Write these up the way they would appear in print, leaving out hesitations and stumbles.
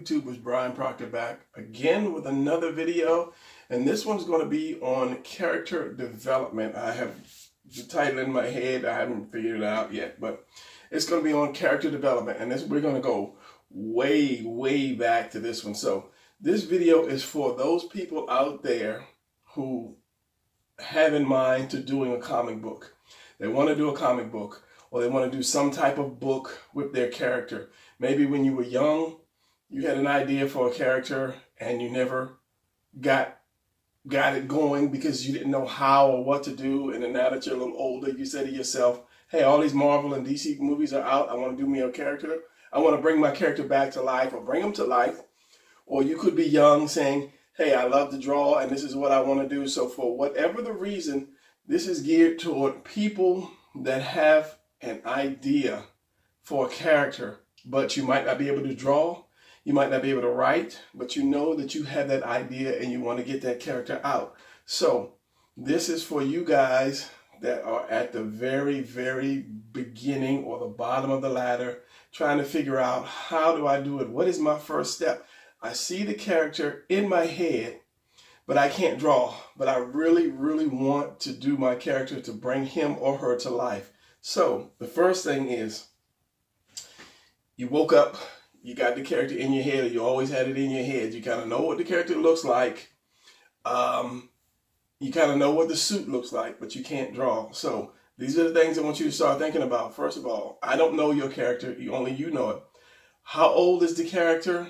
YouTubers, Brian Proctor back again with another video, and this one's going to be on character development. I have the title in my head, I haven't figured it out yet, but it's going to be on character development, and we're going to go way back to this one. So this video is for those people out there who have in mind to doing a comic book. They want to do a comic book, or they want to do some type of book with their character. Maybe when you were young, you had an idea for a character and you never got it going because you didn't know how or what to do. And then now that you're a little older, you say to yourself, hey, all these Marvel and DC movies are out. I want to do me a character. I want to bring my character back to life, or bring them to life. Or you could be young saying, hey, I love to draw and this is what I want to do. So for whatever the reason, this is geared toward people that have an idea for a character, but you might not be able to draw, you might not be able to write, but you know that you have that idea and you want to get that character out. So this is for you guys that are at the very beginning or the bottom of the ladder, trying to figure out, how do I do it? What is my first step? I see the character in my head, but I can't draw, but I really want to do my character to bring him or her to life. So the first thing is, you woke up, you got the character in your head, or you always had it in your head. You kind of know what the character looks like. You kind of know what the suit looks like, but you can't draw. So these are the things I want you to start thinking about. First of all, I don't know your character, only you know it. How old is the character?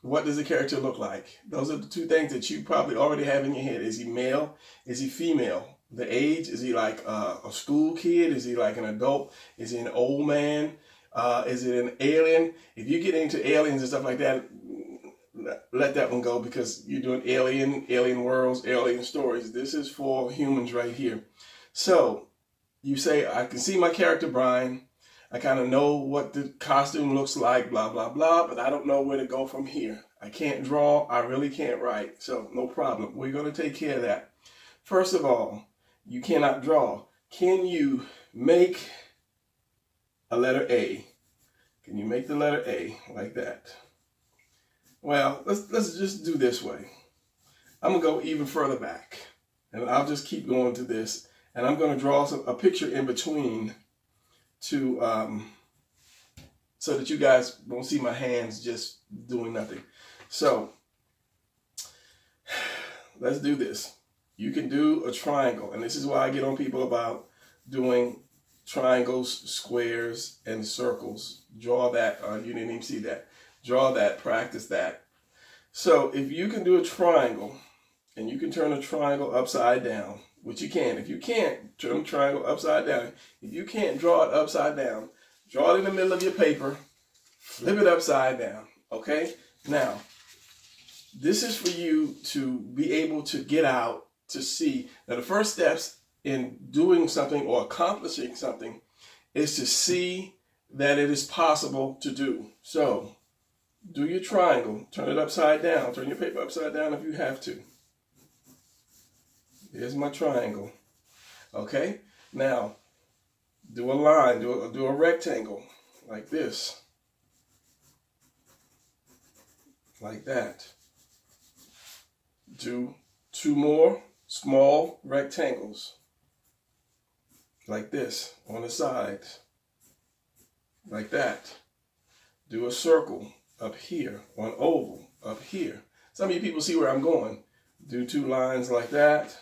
What does the character look like? Those are the two things that you probably already have in your head. Is he male? Is he female? The age, is he like a school kid? Is he like an adult? Is he an old man? Is it an alien? If you get into aliens and stuff like that, let that one go, because you're doing alien worlds, alien stories. This is for humans right here. So you say, I can see my character, Brian. I kind of know what the costume looks like, blah, blah, blah, but I don't know where to go from here. I can't draw. I really can't write. So no problem. We're going to take care of that. First of all, you cannot draw. Can you make a letter A? Can you make the letter A like that? Well, let's just do this way. I'm going to go even further back, and I'll just keep going to this, and I'm going to draw a picture in between to so that you guys won't see my hands just doing nothing. So let's do this. You can do a triangle, and this is why I get on people about doing triangles, squares, and circles. Draw that. You didn't even see that. Draw that. Practice that. So if you can do a triangle, and you can turn a triangle upside down, which you can. If you can't, turn the triangle upside down. If you can't draw it upside down, draw it in the middle of your paper, flip it upside down, okay? Now, this is for you to be able to get out to see. Now, the first steps in doing something or accomplishing something is to see that it is possible to do. So, do your triangle, turn it upside down, turn your paper upside down if you have to. Here's my triangle. Okay, now do a line, do a rectangle like this, like that. Do two more small rectangles like this on the sides, like that. Do a circle up here, or an oval up here. Some of you people see where I'm going. Do two lines like that.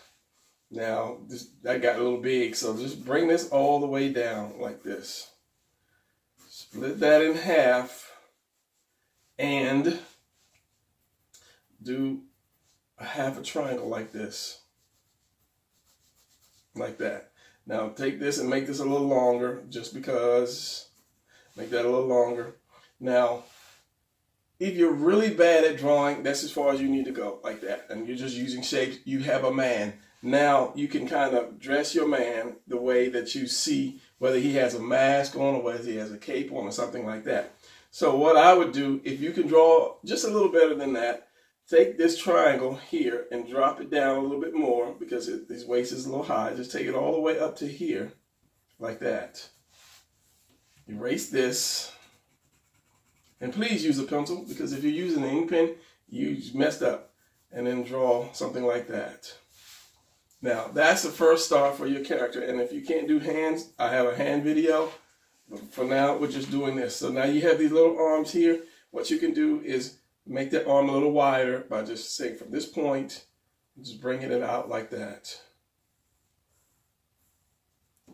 Now, that got a little big, so just bring this all the way down like this. Split that in half and do a half a triangle like this. Like that. Now, take this and make this a little longer, just because. Make that a little longer. Now, if you're really bad at drawing, that's as far as you need to go, like that. And you're just using shapes. You have a man. Now you can kind of dress your man the way that you see, whether he has a mask on or whether he has a cape on or something like that. So what I would do, if you can draw just a little better than that, take this triangle here and drop it down a little bit more, because his waist is a little high. Just take it all the way up to here, like that. Erase this And please use a pencil, because if you're using an ink pen, you messed up. And then draw something like that. Now, that's the first start for your character. And if you can't do hands, I have a hand video. But for now, we're just doing this. So now you have these little arms here. What you can do is make that arm a little wider by just saying from this point, just bringing it out like that.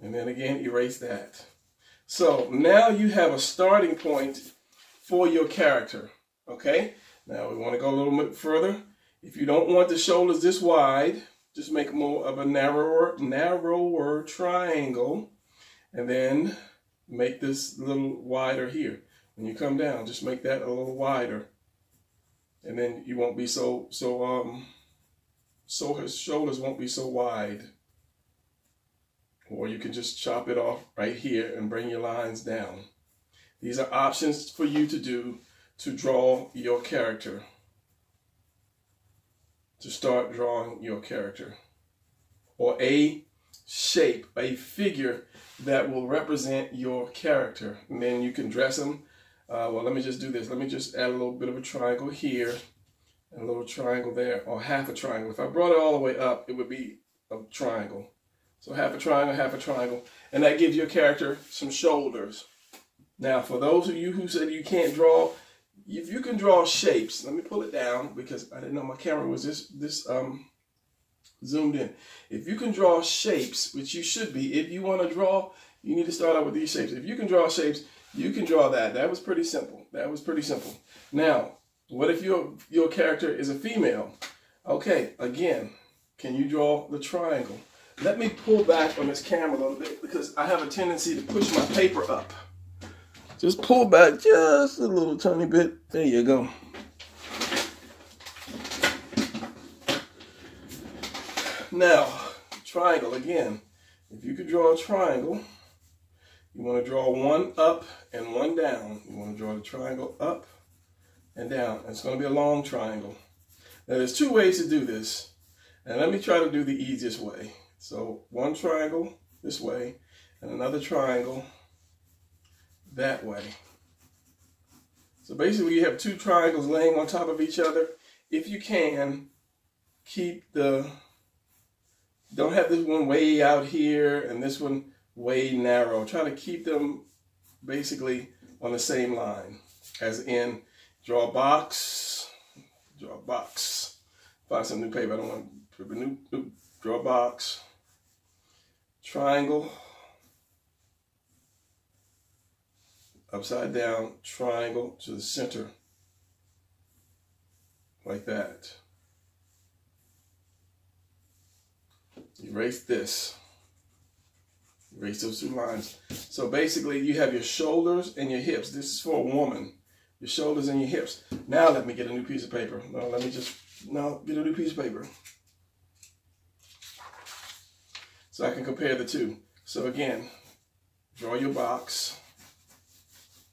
And then again, erase that. So now you have a starting point for your character. Okay? Now we want to go a little bit further. If you don't want the shoulders this wide, just make more of a narrower triangle, and then make this a little wider here. When you come down, just make that a little wider, and then you won't be so his shoulders won't be so wide. Or you can just chop it off right here and bring your lines down. These are options for you to do to draw your character. To start drawing your character, or a shape, a figure that will represent your character. And then you can dress them. Well, let me just do this. Let me just add a little bit of a triangle here, and a little triangle there, or half a triangle. If I brought it all the way up, it would be a triangle. So half a triangle, and that gives your character some shoulders. Now, for those of you who said you can't draw, if you can draw shapes, let me pull it down because I didn't know my camera was this zoomed in. If you can draw shapes, which you should be, if you want to draw, you need to start out with these shapes. If you can draw shapes, you can draw that. That was pretty simple. That was pretty simple. Now, what if your character is a female? Okay, again, can you draw the triangle? Let me pull back on this camera a little bit because I have a tendency to push my paper up. Just pull back just a little tiny bit. There you go. Now, triangle again. If you could draw a triangle, you want to draw one up and one down. You want to draw the triangle up and down. It's going to be a long triangle. Now, there's two ways to do this. And let me try to do the easiest way. So, one triangle this way and another triangle that way. So basically you have two triangles laying on top of each other. If you can, don't have this one way out here and this one way narrow. Try to keep them basically on the same line. As in, draw a box, find some new paper. I don't want to draw a box, triangle, upside down, triangle to the center, like that. Erase this. Erase those two lines. So basically you have your shoulders and your hips. This is for a woman. Your shoulders and your hips. Now let me get a new piece of paper. Get a new piece of paper. So I can compare the two. So again, draw your box.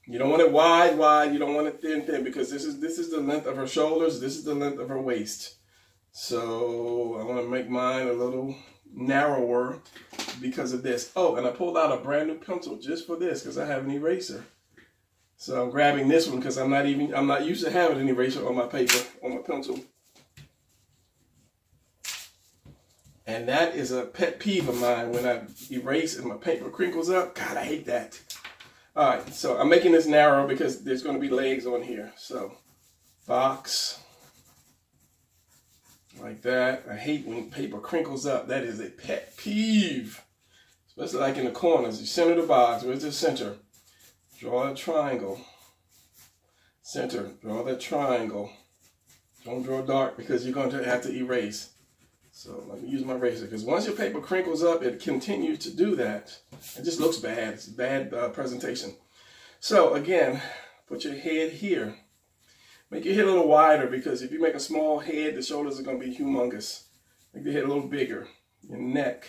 You don't want it wide. You don't want it thin, because this is the length of her shoulders. This is the length of her waist. So I want to make mine a little narrower because of this. Oh, and I pulled out a brand new pencil just for this because I have an eraser. So I'm grabbing this one because I'm not used to having an eraser on my paper, on my pencil. And that is a pet peeve of mine when I erase and my paper crinkles up. God, I hate that. All right, so I'm making this narrow because there's going to be legs on here. So, box, like that. I hate when paper crinkles up. That is a pet peeve, especially like in the corners. You center the box. Where's the center? Draw a triangle. Center. Draw that triangle. Don't draw dark because you're going to have to erase. So let me use my eraser, because once your paper crinkles up, it continues to do that. It just looks bad. It's bad presentation. So again, put your head here. Make your head a little wider, because if you make a small head, the shoulders are going to be humongous. Make your head a little bigger. Your neck.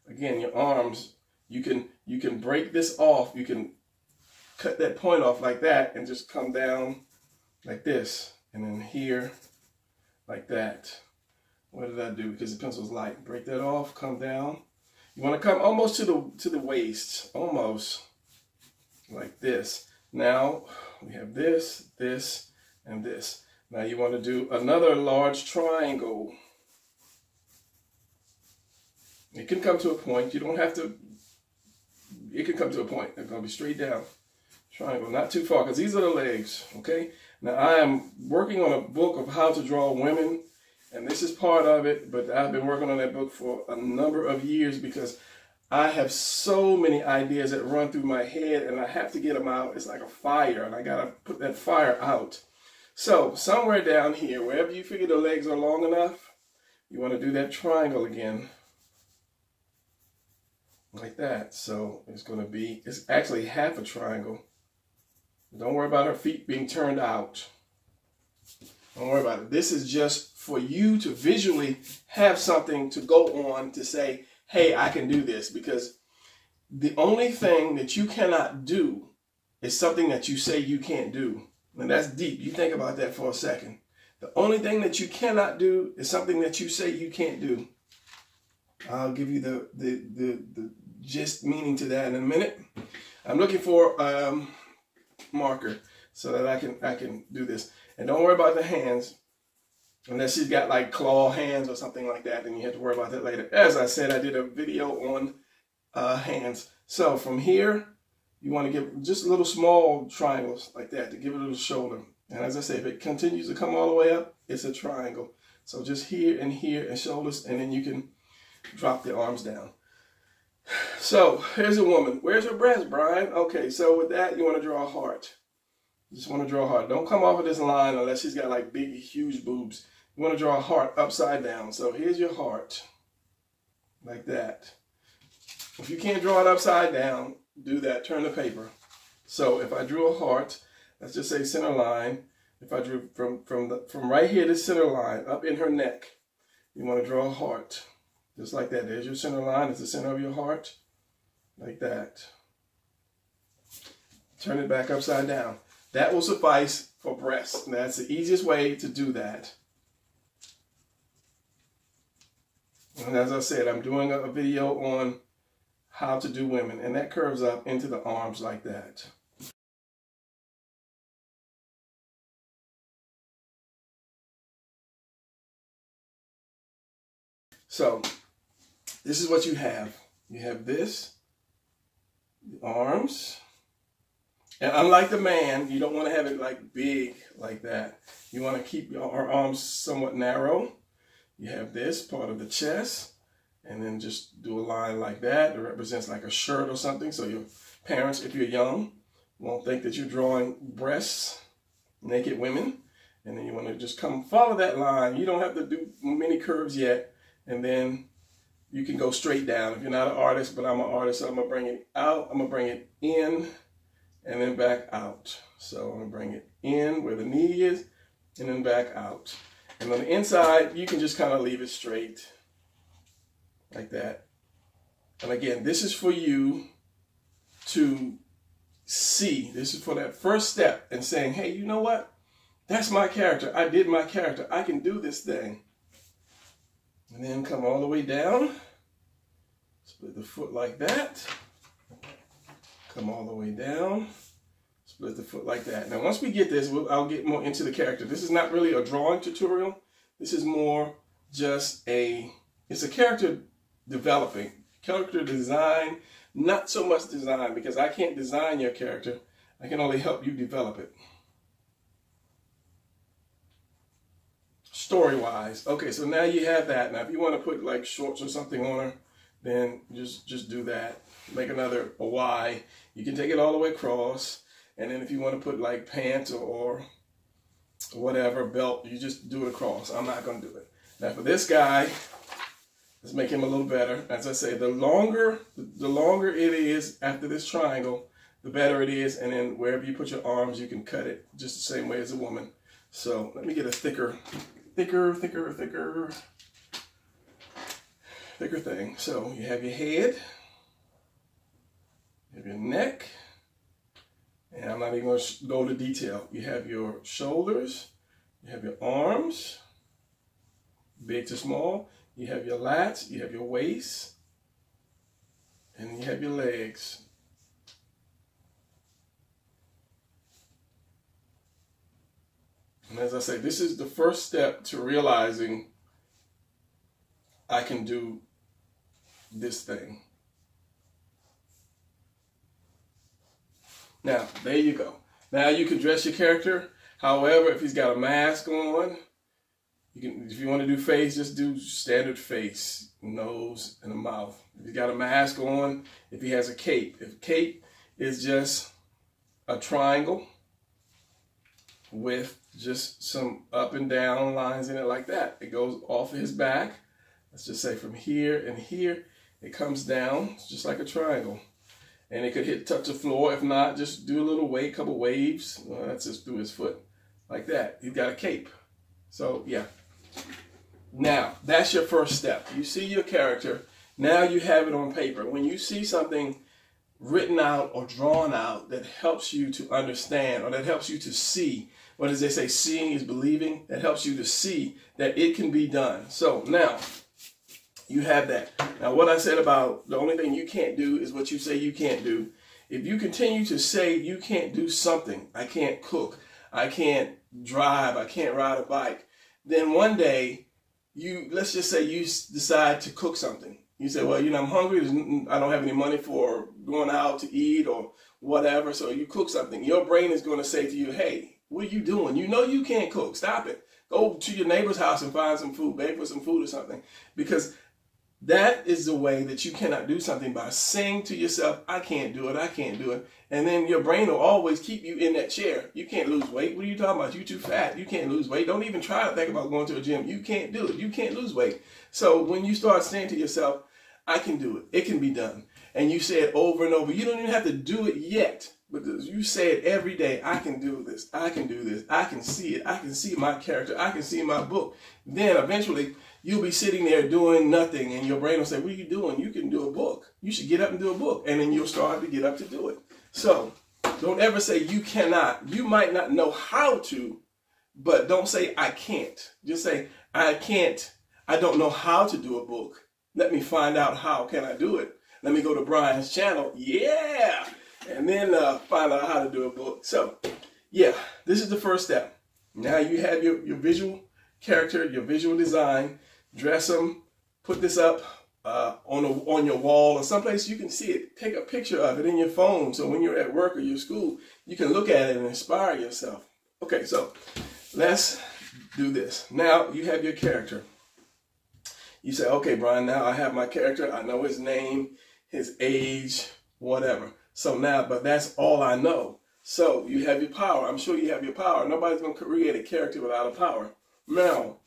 Again, your arms. You can break this off. You can cut that point off like that and just come down like this. And then here, like that. What did I do? Because the pencil's light. Break that off, come down. You want to come almost to the waist. Almost. Like this. Now, We have this, this, and this. Now you want to do another large triangle. It can come to a point. You don't have to. It can come to a point. It's going to be straight down. Triangle, not too far, because these are the legs, okay? Now, I am working on a book of how to draw women, and this is part of it, but I've been working on that book for a number of years because I have so many ideas that run through my head, and I have to get them out. It's like a fire, and I got to put that fire out. So, somewhere down here, wherever you figure the legs are long enough, you want to do that triangle again. Like that. So, it's going to be, it's actually half a triangle. Don't worry about her feet being turned out. Don't worry about it. This is just for you to visually have something to go on to say, hey, I can do this. Because the only thing that you cannot do is something that you say you can't do. And that's deep. You think about that for a second. The only thing that you cannot do is something that you say you can't do. I'll give you the gist meaning to that in a minute. I'm looking for marker so that I can do this. And don't worry about the hands unless she's got like claw hands or something like that, then you have to worry about that later. As I said, I did a video on hands. So from here, you want to give just little small triangles like that to give it a little shoulder. And as I say, if it continues to come all the way up, it's a triangle. So just here and shoulders, and then you can drop the arms down. So here's a woman. Where's her breast, Brian? Okay, so with that, you want to draw a heart. You just want to draw a heart. Don't come off of this line unless she's got like big, huge boobs. You want to draw a heart upside down. So here's your heart, like that. If you can't draw it upside down, do that. Turn the paper. So if I drew a heart, let's just say center line. If I drew from right here to center line up in her neck, you want to draw a heart. Just like that. There's your center line. It's the center of your heart. Like that. Turn it back upside down. That will suffice for breasts. That's the easiest way to do that. And as I said, I'm doing a video on how to do women. And that curves up into the arms like that. So, this is what you have. You have this, the arms. And unlike the man, you don't want to have it like big like that. You want to keep your arms somewhat narrow. You have this part of the chest. And then just do a line like that. It represents like a shirt or something. So your parents, if you're young, won't think that you're drawing breasts, naked women. And then you want to just come follow that line. You don't have to do many curves yet. And then you can go straight down. If you're not an artist, but I'm an artist, so I'm going to bring it out. I'm going to bring it in and then back out. So I'm going to bring it in where the knee is and then back out. And on the inside, you can just kind of leave it straight like that. And again, this is for you to see. This is for that first step and saying, hey, you know what? That's my character. I did my character. I can do this thing. And then come all the way down. Split the foot like that. Come all the way down. Split the foot like that. Now, once we get this, I'll get more into the character. This is not really a drawing tutorial. This is more just it's a character developing. Character design, not so much design, because I can't design your character. I can only help you develop it. Story-wise. Okay, so now you have that. Now, if you want to put like shorts or something on her, then just do that. Make a Y. You can take it all the way across. And then if you want to put like pants or whatever, belt, you just do it across. I'm not going to do it. Now for this guy, let's make him a little better. As I say, the longer it is after this triangle, the better it is. And then wherever you put your arms, you can cut it just the same way as a woman. So let me get a thicker thing. So you have your head, you have your neck, and I'm not even going to go into detail. You have your shoulders, you have your arms, big to small, you have your lats, you have your waist, and you have your legs. And as I say, this is the first step to realizing I can do this thing. Now, there you go. Now you can dress your character. However, if he's got a mask on, you can, if you want to do face, just do standard face, nose, and a mouth. If he's got a mask on, if he has a cape. If cape is just a triangle with just some up and down lines in it like that. It goes off of his back. Let's just say from here and here, it comes down. It's just like a triangle. And it could touch the floor. If not, just do a little wave, couple waves. Well, that's just through his foot. Like that. He's got a cape. So, yeah. Now, that's your first step. You see your character. Now you have it on paper. When you see something written out or drawn out that helps you to understand or that helps you to see, what does they say? Seeing is believing. That helps you to see that it can be done. So, now, you have that. Now, what I said about the only thing you can't do is what you say you can't do. If you continue to say you can't do something, I can't cook, I can't drive, I can't ride a bike, then one day, let's just say you decide to cook something. You say, well, I'm hungry, I don't have any money for going out to eat or whatever, so you cook something. Your brain is going to say to you, hey, what are you doing? You know you can't cook. Stop it. Go to your neighbor's house and find some food, beg for some food or something. Because that is the way that you cannot do something, by saying to yourself, I can't do it, I can't do it. And then your brain will always keep you in that chair. You can't lose weight. What are you talking about? You're too fat. You can't lose weight. Don't even try to think about going to a gym. You can't do it. You can't lose weight. So when you start saying to yourself, I can do it, it can be done, and you say it over and over, you don't even have to do it yet. But you say it every day, I can do this, I can do this, I can see it, I can see my character, I can see my book. Then eventually, you'll be sitting there doing nothing, and your brain will say, what are you doing? You can do a book. You should get up and do a book. And then you'll start to get up to do it. So don't ever say you cannot. You might not know how to, but don't say I can't. Just say I can't. I don't know how to do a book. Let me find out how can I do it. Let me go to Brian's channel. Yeah. And then find out how to do a book. So, yeah, this is the first step. Now you have your visual character, your visual design. Dress them. Put this up on your wall or someplace you can see it. Take a picture of it in your phone so when you're at work or your school, you can look at it and inspire yourself. Okay, so let's do this. Now you have your character. You say, okay, Brian, now I have my character. I know his name, his age, whatever. So now, but that's all I know. So you have your power. I'm sure you have your power. Nobody's going to create a character without a power. Now,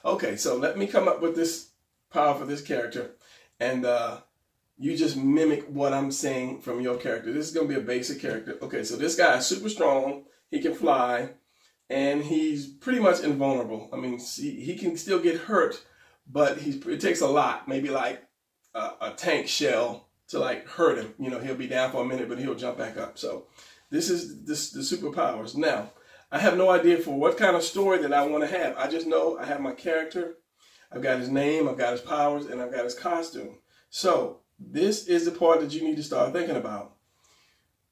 okay, so let me come up with this power for this character, and you just mimic what I'm saying from your character. This is going to be a basic character. Okay, so this guy is super strong. He can fly, and he's pretty much invulnerable. I mean, he can still get hurt, but it takes a lot, maybe like a tank shell to like hurt him. You know, he'll be down for a minute, but he'll jump back up. So this is the superpowers. Now, I have no idea for what kind of story that I want to have. I just know I have my character, I've got his name, I've got his powers, and I've got his costume. So this is the part that you need to start thinking about.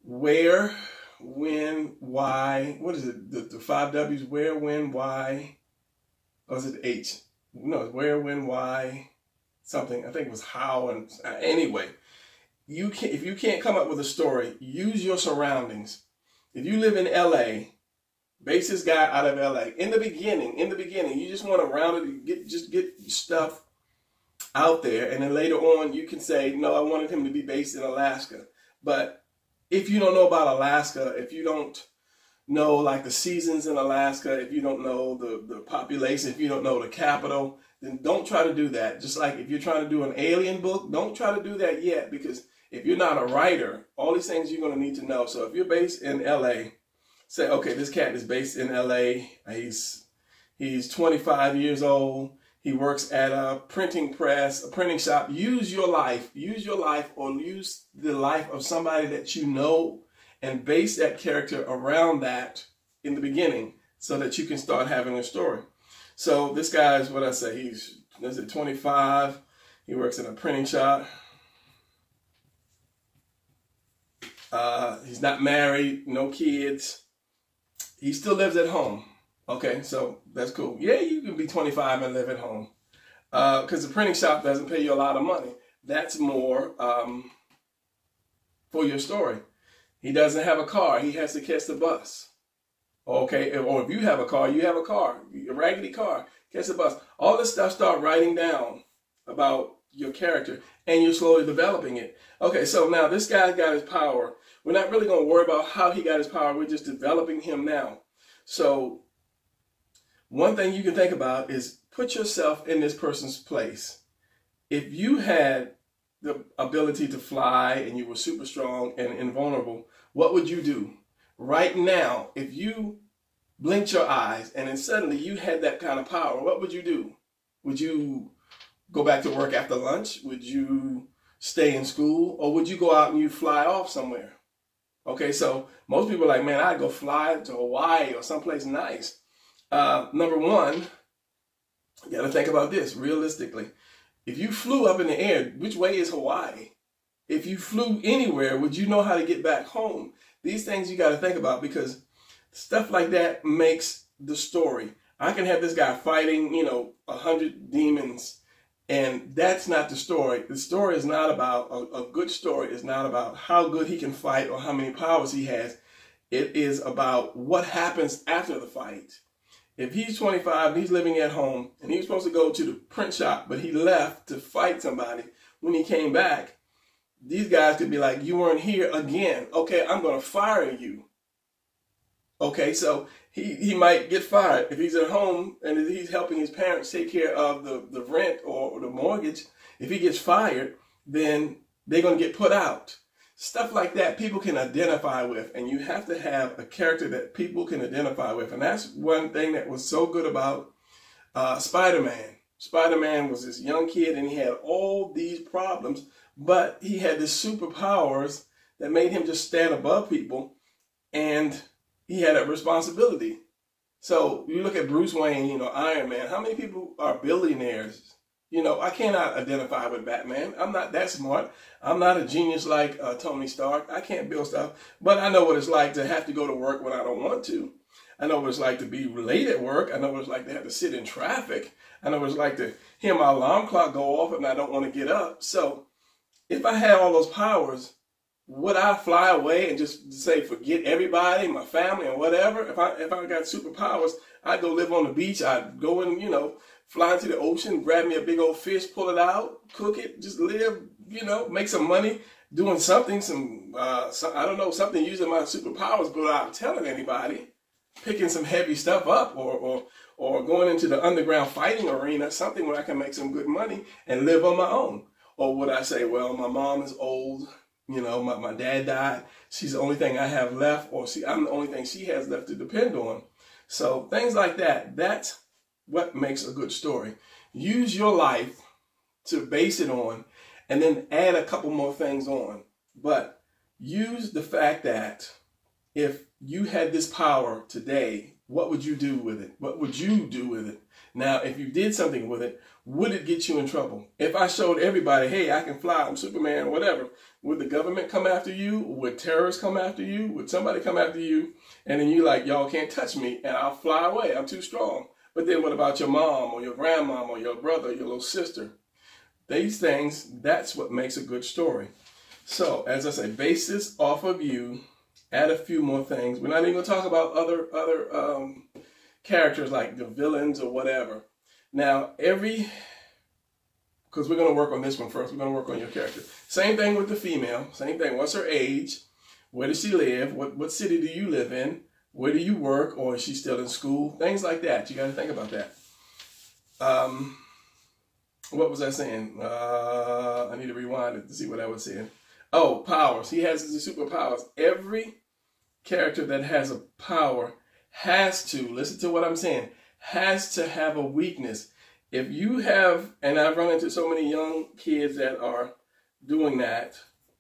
Where, when, why, what is it? The 5 W's, where, when, why, or is it H? No, it's where, when, why, something. I think it was how, and anyway. If you can't come up with a story, use your surroundings. If you live in LA, base this guy out of LA. In the beginning, you just want to round it, just get stuff out there, and then later on you can say, no, I wanted him to be based in Alaska. But if you don't know about Alaska, if you don't know like the seasons in Alaska, if you don't know the population, if you don't know the capital, then don't try to do that. Just like if you're trying to do an alien book, don't try to do that yet, because if you're not a writer, all these things you're going to need to know. So if you're based in LA, say, okay, this cat is based in LA. He's 25 years old. He works at a printing press, a printing shop. Use your life, or use the life of somebody that you know, and base that character around that in the beginning so that you can start having a story. So this guy is what I say. He's 25. He works in a printing shop. He's not married, no kids. He still lives at home. Okay, so that's cool. Yeah, you can be 25 and live at home. Because the printing shop doesn't pay you a lot of money. That's more for your story. He doesn't have a car. He has to catch the bus. Okay, or if you have a car, a raggedy car, catch the bus. All this stuff, start writing down about your character, and you're slowly developing it. Okay, so now this guy's got his power. We're not really going to worry about how he got his power. We're just developing him now. So one thing you can think about is put yourself in this person's place. If you had the ability to fly and you were super strong and invulnerable, what would you do? Right now, if you blinked your eyes and then suddenly you had that kind of power, what would you do? Would you go back to work after lunch? Would you stay in school? Or would you go out and you fly off somewhere? Okay, so most people are like, man, I'd go fly to Hawaii or someplace nice. Number one, you got to think about this realistically. If you flew up in the air, which way is Hawaii? If you flew anywhere, would you know how to get back home? These things you got to think about, because stuff like that makes the story. I can have this guy fighting, 100 demons, and that's not the story. The story is not about, a good story is not about how good he can fight or how many powers he has. It is about what happens after the fight. If he's 25 and he's living at home and he was supposed to go to the print shop, but he left to fight somebody, when he came back, these guys could be like, you weren't here again. Okay, I'm going to fire you. Okay, so he might get fired. If he's at home and he's helping his parents take care of the rent or the mortgage, if he gets fired, then they're going to get put out. Stuff like that people can identify with, and you have to have a character that people can identify with. And that's one thing that was so good about Spider-Man. Spider-Man was this young kid and he had all these problems, but he had these superpowers that made him just stand above people, and he had a responsibility. So you look at Bruce Wayne, Iron Man. How many people are billionaires? I cannot identify with Batman. I'm not that smart. I'm not a genius like Tony Stark. I can't build stuff, but I know what it's like to have to go to work when I don't want to. I know what it's like to be late at work. I know what it's like to have to sit in traffic. I know what it's like to hear my alarm clock go off and I don't want to get up. So if I had all those powers, would I fly away and just say, forget everybody, my family and whatever? If I got superpowers, I'd go live on the beach. I'd go and, fly into the ocean, grab me a big old fish, pull it out, cook it, just live, make some money doing something, I don't know, something using my superpowers without telling anybody, picking some heavy stuff up or going into the underground fighting arena, something where I can make some good money and live on my own. Or would I say, well, my mom is old, my dad died, she's the only thing I have left, or I'm the only thing she has left to depend on. So things like that, that's what makes a good story. Use your life to base it on, and then add a couple more things on. But use the fact that if you had this power today, what would you do with it? What would you do with it? Now, if you did something with it, would it get you in trouble? If I showed everybody, hey, I can fly, I'm Superman, or whatever, would the government come after you? Would terrorists come after you? Would somebody come after you? And then you like, y'all can't touch me, and I'll fly away. I'm too strong. But then what about your mom or your grandmom or your brother, your little sister? These things, that's what makes a good story. So, as I say, base this off of you, add a few more things. We're not even going to talk about other characters like the villains or whatever. Now, because we're going to work on this one first. We're going to work on your character. Same thing with the female. Same thing. What's her age? Where does she live? What city do you live in? Where do you work, or is she still in school? Things like that. You got to think about that. What was I saying? I need to rewind it to see what I was saying. Oh, powers. He has his superpowers. Every character that has a power has to, listen to what I'm saying, has to have a weakness. If you have, and I've run into so many young kids that are doing that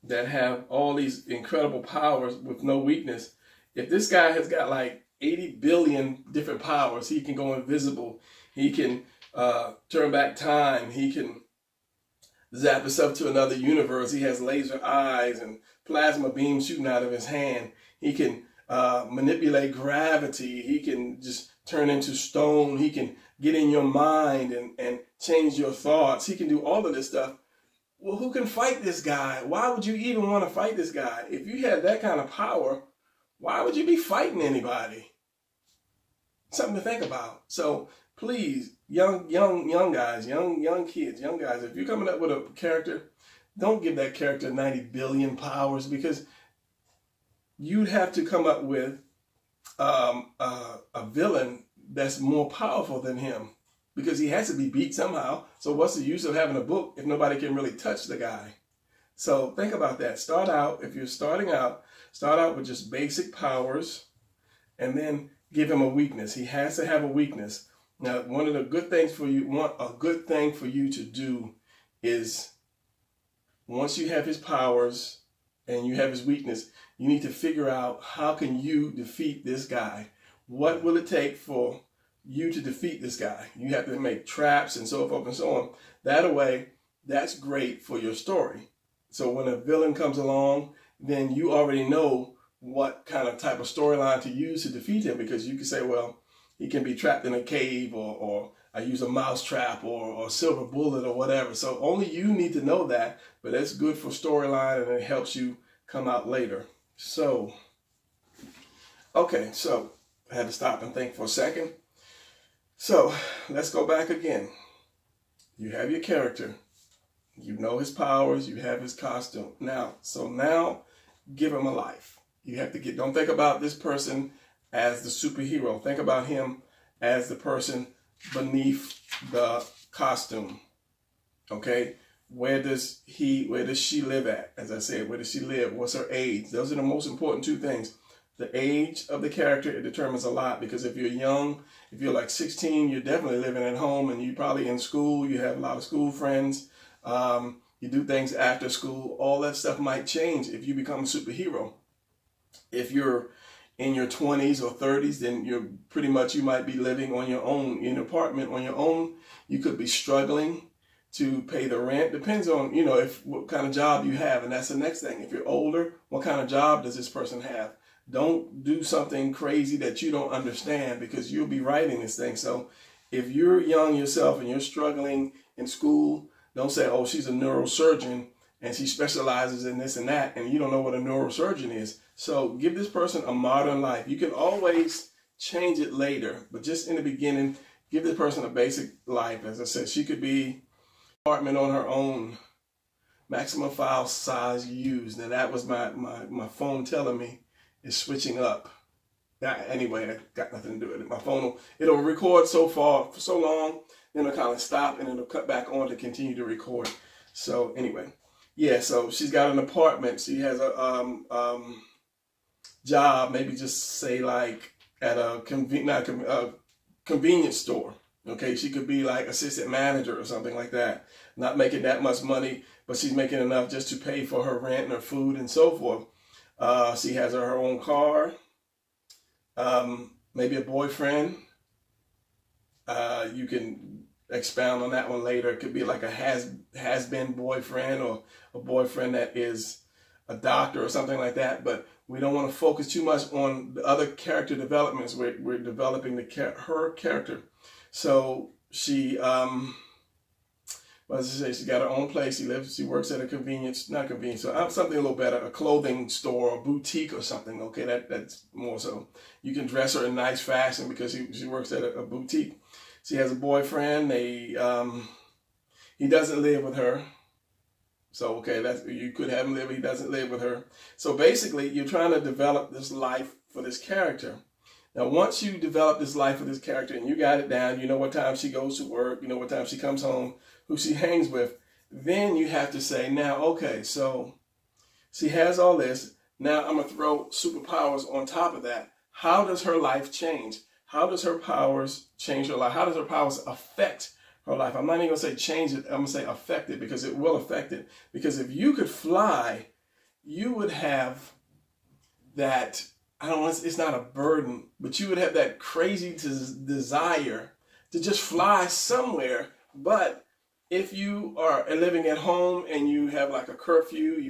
have all these incredible powers with no weakness. If this guy has got like 80 billion different powers, he can go invisible. He can turn back time. He can zap himself to another universe. He has laser eyes and plasma beams shooting out of his hand. He can manipulate gravity. He can just turn into stone. He can get in your mind and change your thoughts. He can do all of this stuff. Well, who can fight this guy? Why would you even want to fight this guy? If you had that kind of power, why would you be fighting anybody? Something to think about. So please, young guys, young kids, young guys, if you're coming up with a character, don't give that character 90 billion powers, because you'd have to come up with a villain that's more powerful than him, because he has to be beat somehow. So what's the use of having a book if nobody can really touch the guy? So think about that. Start out, if you're starting out, start out with just basic powers, and then give him a weakness. He has to have a weakness. Now, one of the good things for you, a good thing for you to do is, once you have his powers and you have his weakness, you need to figure out, how can you defeat this guy? What will it take for you to defeat this guy? You have to make traps and so forth and so on. That way, that's great for your story. So when a villain comes along, then you already know what kind of type of storyline to use to defeat him, because you can say, well, he can be trapped in a cave, or I use a mouse trap, or a silver bullet, or whatever. So only you need to know that, but that's good for storyline, and it helps you come out later. So, okay, so I had to stop and think for a second. So let's go back again. You have your character, you know his powers, you have his costume. Now give him a life. You have to don't think about this person as the superhero. Think about him as the person beneath the costume. Okay? Where does she live at? As I said, where does she live? What's her age? Those are the most important two things. The age of the character, it determines a lot, because if you're young, if you're like 16, you're definitely living at home, and you're probably in school. You have a lot of school friends. You do things after school. All that stuff might change if you become a superhero. If you're in your 20s or 30s, then you might be living on your own, in an apartment on your own. You could be struggling to pay the rent. Depends on, what kind of job you have. And that's the next thing. If you're older, what kind of job does this person have? Don't do something crazy that you don't understand, because you'll be writing this thing. So if you're young yourself and you're struggling in school, don't say, oh, she's a neurosurgeon and she specializes in this and that, and you don't know what a neurosurgeon is. So give this person a modern life. You can always change it later, but just in the beginning, give this person a basic life. As I said, she could be apartment on her own, maximum file size used. And that was my phone telling me it's switching up. Anyway, that got nothing to do with it. My phone, it'll record so far for so long, then it'll kind of stop and it'll cut back on to continue to record. So anyway, yeah, so she's got an apartment. She has a job, maybe just say like at a convenience store. Okay, she could be like assistant manager or something like that. Not making that much money, but she's making enough just to pay for her rent and her food and so forth. She has her own car, maybe a boyfriend. You can expound on that one later. It could be like a has-been boyfriend, or a boyfriend that is a doctor or something like that. But we don't want to focus too much on the other character developments. We're developing her character. So she, as I say, she got her own place. She works at a something a little better, a clothing store or boutique or something. Okay, that's more so. You can dress her in nice fashion because she works at a boutique. She has a boyfriend. He doesn't live with her. So, okay, you could have him live, he doesn't live with her. So basically, you're trying to develop this life for this character. Now, once you develop this life for this character and you got it down, you know what time she goes to work, you know what time she comes home, who she hangs with, then you have to say, now, okay, so she has all this. Now I'm going to throw superpowers on top of that. How does her life change? How does her powers change her life? How does her powers affect her life? I'm not even going to say change it. I'm going to say affect it, because it will affect it. Because if you could fly, you would have that, I don't know, it's not a burden, but you would have that crazy desire to just fly somewhere. But if you are living at home and you have like a curfew,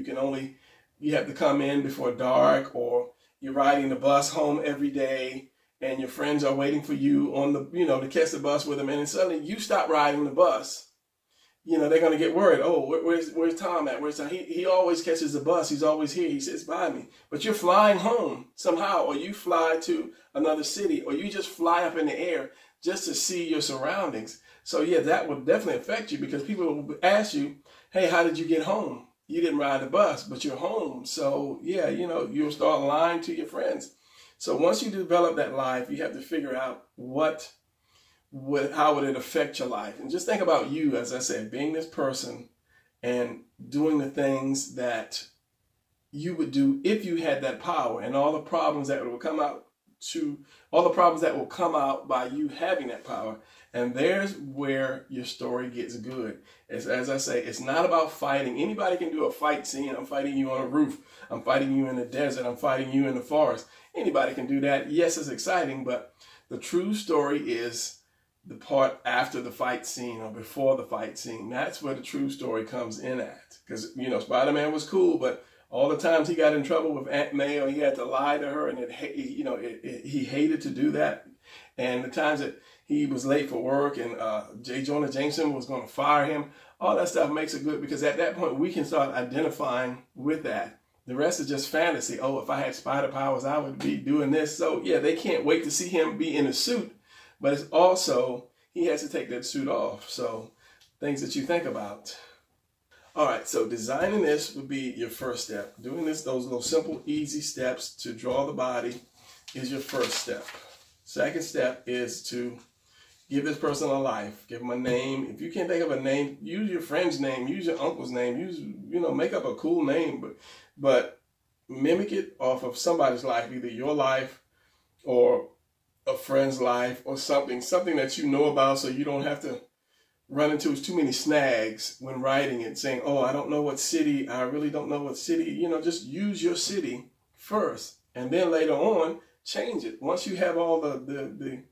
you have to come in before dark, or you're riding the bus home every day and your friends are waiting for you on the, to catch the bus with them, and then suddenly you stop riding the bus. They're going to get worried. Oh, where's Tom at? Where's Tom? He always catches the bus. He's always here. He sits by me. But you're flying home somehow, or you fly to another city, or you just fly up in the air just to see your surroundings. So yeah, that would definitely affect you, because people will ask you, hey, how did you get home? You didn't ride the bus, but you're home. So yeah, you'll start lying to your friends. So once you develop that life, you have to figure out how would it affect your life. And just think about you, as I said, being this person and doing the things that you would do if you had that power, and all the problems that will come out by you having that power. And there's where your story gets good. As I say, it's not about fighting. Anybody can do a fight scene. I'm fighting you on a roof. I'm fighting you in the desert. I'm fighting you in the forest. Anybody can do that. Yes, it's exciting, but the true story is the part after the fight scene or before the fight scene. That's where the true story comes in at. Because, Spider-Man was cool, but all the times he got in trouble with Aunt May, or he had to lie to her, and he hated to do that. And the times that he was late for work, and J. Jonah Jameson was going to fire him, all that stuff makes it good, because at that point we can start identifying with that. The rest is just fantasy. Oh, if I had spider powers, I would be doing this. So yeah, they can't wait to see him be in a suit. But it's also, he has to take that suit off. So things that you think about. All right, so designing this would be your first step. Doing those little simple, easy steps to draw the body is your first step. Second step is to give this person a life. Give them a name. If you can't think of a name, use your friend's name. Use your uncle's name. Make up a cool name. But mimic it off of somebody's life, either your life or a friend's life, or something that you know about, so you don't have to run into too many snags when writing it, saying, oh, I don't know what city, I really don't know what city. Just use your city first, and then later on change it. Once you have all the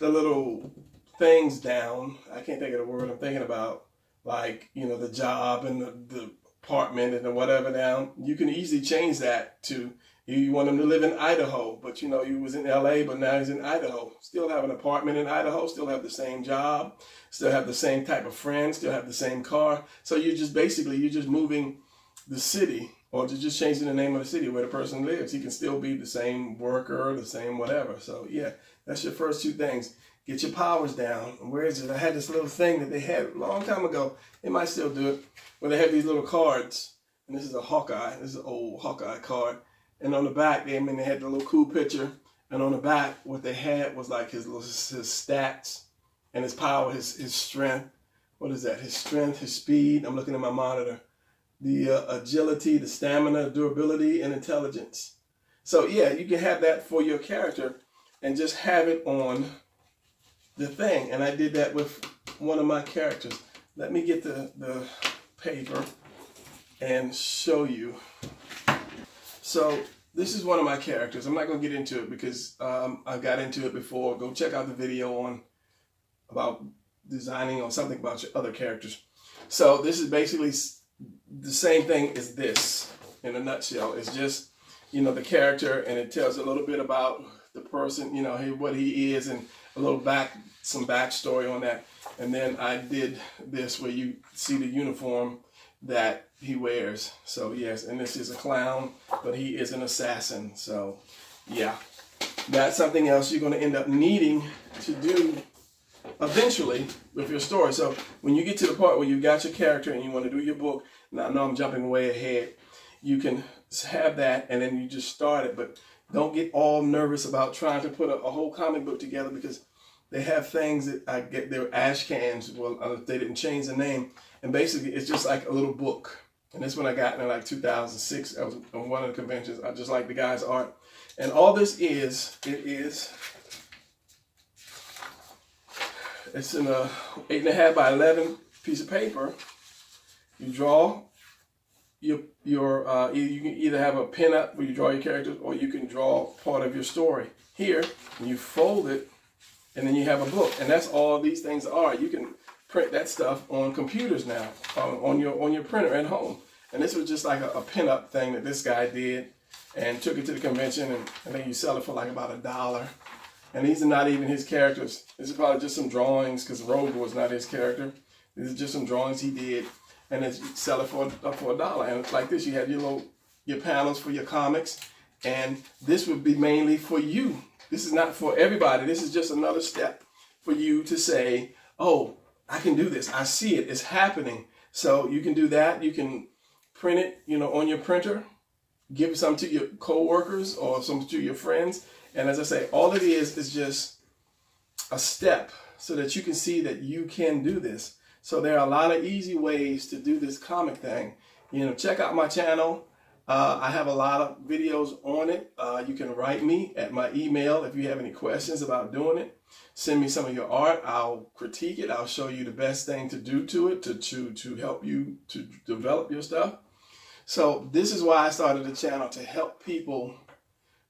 little things down, I can't think of the word I'm thinking about, like the job and the apartment and the whatever down, you can easily change that to, you want him to live in Idaho, but he was in LA, but now he's in Idaho. Still have an apartment in Idaho, still have the same job, still have the same type of friends, still have the same car. So you're just moving the city, or just changing the name of the city where the person lives. He can still be the same worker, the same whatever. So yeah, that's your first two things. Get your powers down. Where is it? I had this little thing that they had a long time ago. They might still do it, where they have these little cards. And this is a Hawkeye. This is an old Hawkeye card. And on the back, they had the little cool picture. And on the back, what they had was like his stats and his power, his strength. What is that? His strength, his speed. I'm looking at my monitor. The agility, the stamina, durability, and intelligence. So yeah, you can have that for your character and just have it on the thing. And I did that with one of my characters. Let me get the paper and show you. So this is one of my characters. I'm not going to get into it because I got into it before. Go check out the video about designing or something about your other characters. So this is basically the same thing as this in a nutshell. It's just, the character, and it tells a little bit about the person, what he is, and a little some backstory on that. And then I did this where you see the uniform that he wears. So yes, and this is a clown, but he is an assassin. So yeah, that's something else you're going to end up needing to do eventually with your story. So when you get to the part where you got your character and you want to do your book, now I know I'm jumping way ahead, you can have that and then you just start it, but don't get all nervous about trying to put a whole comic book together, because they have things that I get, they're ash cans. Well, they didn't change the name. And basically, it's just like a little book. And this one I got in like 2006. I was on one of the conventions. I just like the guy's art. And all this is, it's in a 8.5 by 11 piece of paper. You draw you can either have a pin up where you draw your characters, or you can draw part of your story. Here, when you fold it, and then you have a book. And that's all these things are. You can print that stuff on computers now, on your printer at home. And this was just like a pinup thing that this guy did and took it to the convention, and I think you sell it for like about $1. And these are not even his characters. This is probably just some drawings, because Rogue was not his character. These are just some drawings he did, and then you sell it for $1. And like this, you have your panels for your comics, and this would be mainly for you. This is not for everybody. This is just another step for you to say, oh, I can do this. I see it. It's happening. So you can do that. You can print it, on your printer, give some to your co-workers or some to your friends. And as I say, all it is just a step so that you can see that you can do this. So there are a lot of easy ways to do this comic thing. Check out my channel. I have a lot of videos on it. You can write me at my email if you have any questions about doing it. Send me some of your art. I'll critique it. I'll show you the best thing to do to it to help you to develop your stuff. So this is why I started the channel, to help people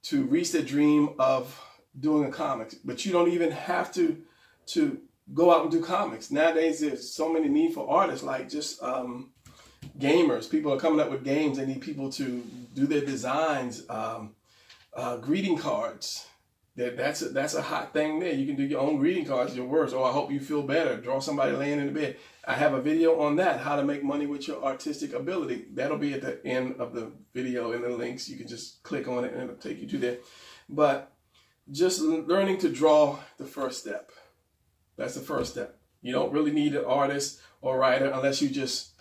to reach the dream of doing a comic. But you don't even have to go out and do comics. Nowadays, there's so many need for artists, like just gamers. People are coming up with games. They need people to do their designs, greeting cards. That's a hot thing there. You can do your own greeting cards, your words. Oh, I hope you feel better. Draw somebody laying in the bed. I have a video on that, how to make money with your artistic ability. That'll be at the end of the video in the links. You can just click on it and it'll take you to there. But just learning to draw, the first step. That's the first step. You don't really need an artist or writer unless you just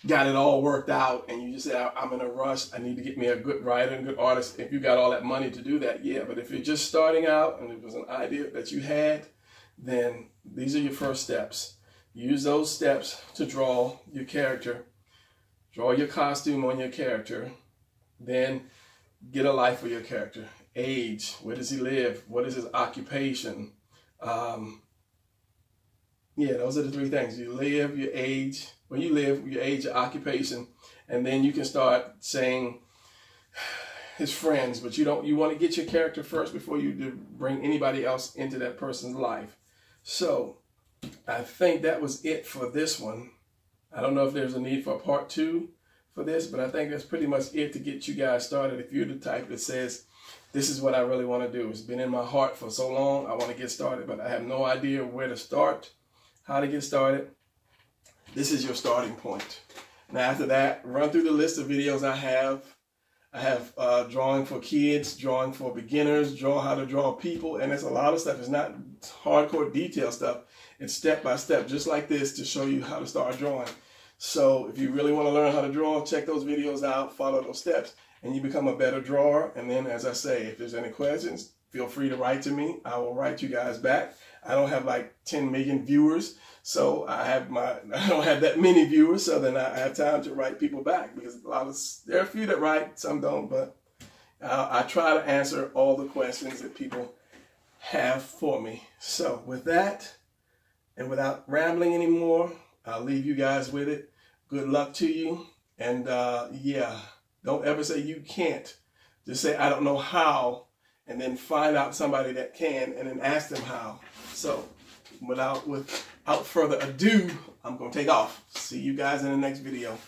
got it all worked out and you just say, I'm in a rush, I need to get me a good writer and good artist. If you got all that money to do that, yeah. But if you're just starting out and it was an idea that you had, then these are your first steps. Use those steps to draw your character. Draw your costume on your character. Then get a life for your character. Age, where does he live? What is his occupation? Yeah, those are the three things. You live, your age, when you live, your age, your occupation, and then you can start saying his friends, but you want to get your character first before you bring anybody else into that person's life. So I think that was it for this one. I don't know if there's a need for a part 2 for this, but I think that's pretty much it to get you guys started. If you're the type that says, this is what I really want to do. It's been in my heart for so long, I want to get started, but I have no idea where to start, how to get started. This is your starting point. Now after that, run through the list of videos I have. I have drawing for kids, drawing for beginners, how to draw people, and it's a lot of stuff. It's not hardcore detail stuff. It's step by step, just like this, to show you how to start drawing. So if you really want to learn how to draw, check those videos out, follow those steps, and you become a better drawer. And then, as I say, if there's any questions, feel free to write to me. I will write you guys back. I don't have like 10 million viewers, so I don't have that many viewers, so then I have time to write people back, because there are a few that write, some don't, but I try to answer all the questions that people have for me. So with that, and without rambling anymore, I'll leave you guys with it. Good luck to you, and yeah, don't ever say you can't. Just say, I don't know how, and then find out somebody that can, and then ask them how. So without further ado, I'm going to take off. See you guys in the next video.